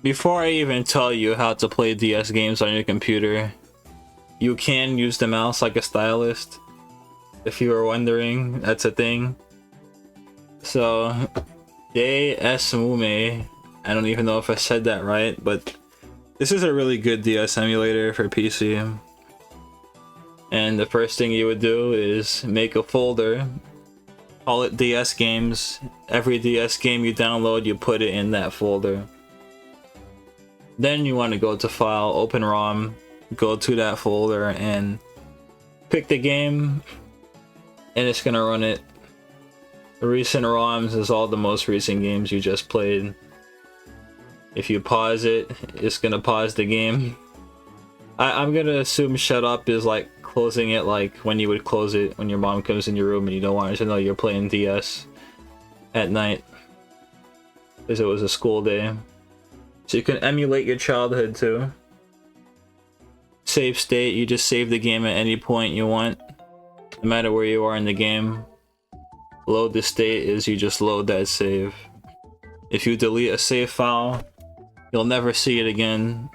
Before I even tell you how to play DS games on your computer, you can use the mouse like a stylist. If you were wondering, that's a thing. So, DS Mume, I don't even know if I said that right, but this is a really good DS emulator for PC. And the first thing you would do is make a folder, call it DS games. Every DS game you download, you put it in that folder. Then you want to go to File, Open ROM, go to that folder and pick the game, and it's gonna run it. The recent ROMs is all the most recent games you just played. If you pause it, it's gonna pause the game. I'm gonna assume shut up is like closing it, like when you would close it when your mom comes in your room and you don't want her to know you're playing DS at night because it was a school day. So you can emulate your childhood too. Save state, you just save the game at any point you want, no matter where you are in the game. Load the state is you just load that save. If you delete a save file, you'll never see it again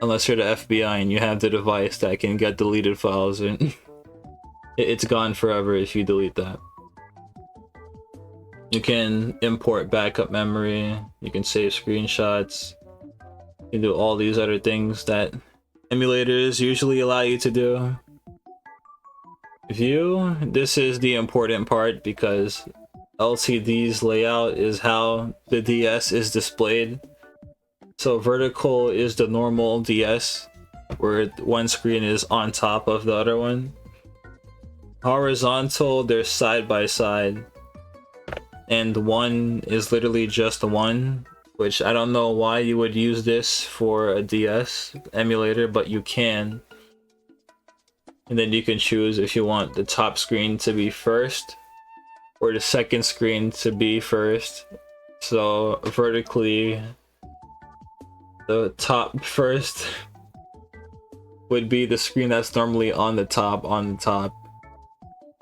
unless you're the FBI and you have the device that can get deleted files, and it's gone forever if you delete that. You can import backup memory, you can save screenshots, you can do all these other things that emulators usually allow you to do. View, this is the important part because LCD's layout is how the DS is displayed. So vertical is the normal DS, where one screen is on top of the other one. Horizontal, they're side by side. And one is literally just one, which I don't know why you would use this for a DS emulator, but you can. And then you can choose if you want the top screen to be first or the second screen to be first. So vertically, the top first would be the screen that's normally on the top.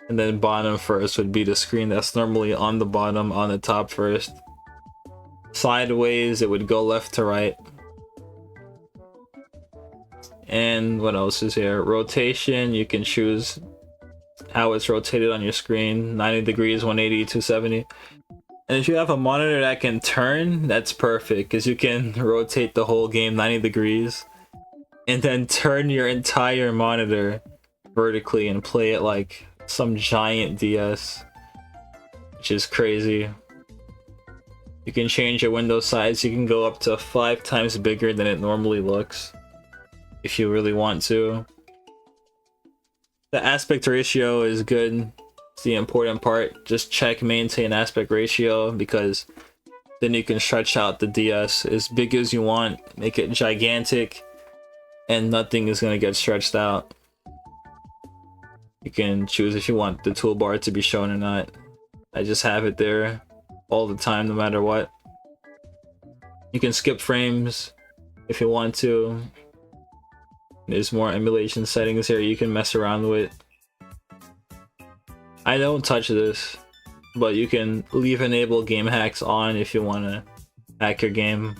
And then bottom first would be the screen that's normally on the bottom on the top first. Sideways, it would go left to right. And what else is here? Rotation, you can choose how it's rotated on your screen. 90 degrees, 180, 270. And if you have a monitor that can turn, that's perfect, because you can rotate the whole game 90 degrees and then turn your entire monitor vertically and play it like some giant DS, which is crazy. You can change your window size. You can go up to 5 times bigger than it normally looks if you really want to. The aspect ratio is good. It's the important part. Just check maintain aspect ratio, because then you can stretch out the DS as big as you want, make it gigantic, and nothing is going to get stretched out. You can choose if you want the toolbar to be shown or not. I just have it there all the time, no matter what. You can skip frames if you want to. There's more emulation settings here you can mess around with. I don't touch this, but you can leave enable game hacks on if you want to hack your game.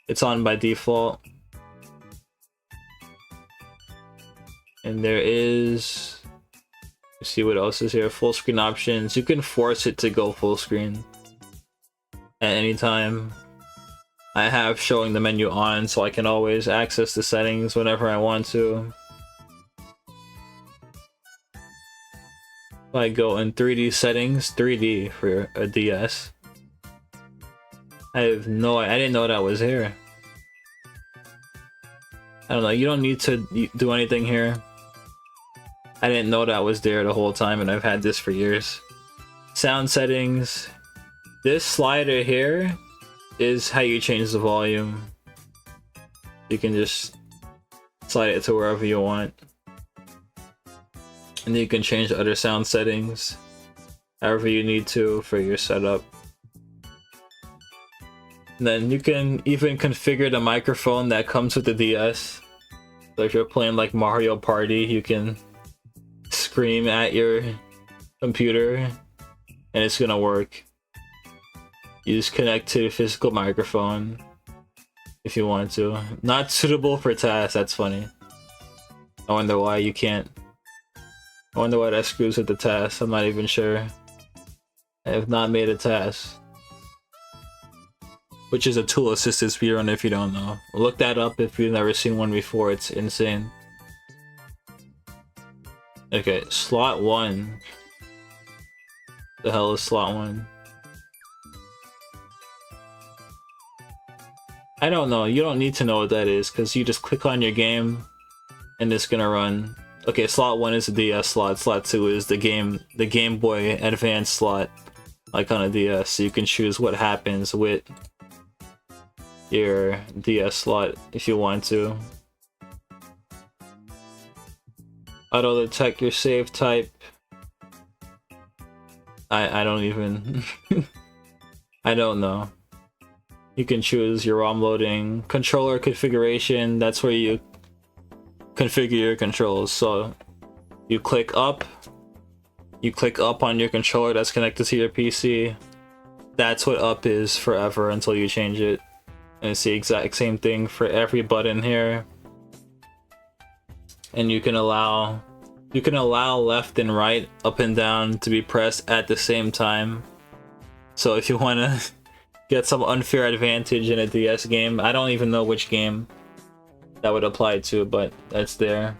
It's on by default. And there is, let's see what else is here. Full screen options. You can force it to go full screen at any time. I have showing the menu on, so I can always access the settings whenever I want to. If I go in 3D settings, 3D for a DS. I didn't know that was here. I don't know, you don't need to do anything here. I didn't know that was there the whole time, and I've had this for years. Sound settings. This slider here is how you change the volume. You can just slide it to wherever you want. And you can change other sound settings however you need to for your setup. And then you can even configure the microphone that comes with the DS. So if you're playing like Mario Party, you can scream at your computer and it's gonna work. You just connect to the physical microphone if you want to. Not suitable for tasks, that's funny. I wonder why you can't. I wonder why that screws with the task. I'm not even sure. I have not made a task. Which is a tool assisted speedrun if you don't know. Look that up if you've never seen one before, it's insane. Okay, slot 1. The hell is slot 1? I don't know, you don't need to know what that is, because you just click on your game and it's gonna run. Okay, slot 1 is the DS slot, slot 2 is the Game Boy Advance slot, like on a DS, so you can choose what happens with your DS slot if you want to. Auto detect your save type. I don't even I don't know. You can choose your ROM loading, controller configuration, that's where you configure your controls. So you click up on your controller that's connected to your PC. That's what up is forever until you change it. And it's the exact same thing for every button here. And you can allow left and right, up and down to be pressed at the same time. So if you want to get some unfair advantage in a DS game, I don't even know which game that would apply to, but that's there.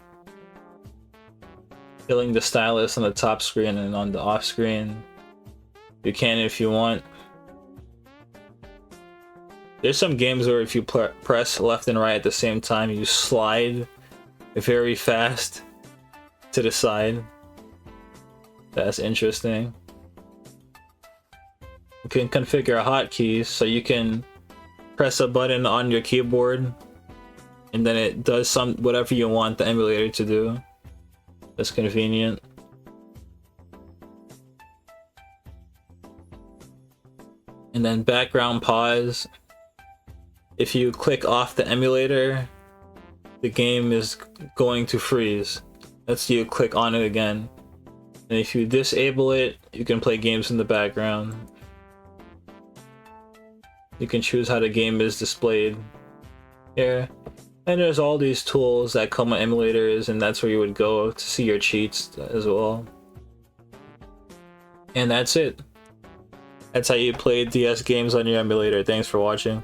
Filling the stylus on the top screen and on the off screen. You can if you want. There's some games where if you press left and right at the same time, you slide very fast to the side. That's interesting. You can configure hotkeys, so you can press a button on your keyboard and then it does whatever you want the emulator to do. That's convenient. And then background pause. If you click off the emulator, the game is going to freeze. That's you click on it again. And if you disable it, you can play games in the background. You can choose how the game is displayed here. And there's all these tools that come with emulators, and that's where you would go to see your cheats as well. And that's it. That's how you play DS games on your emulator. Thanks for watching.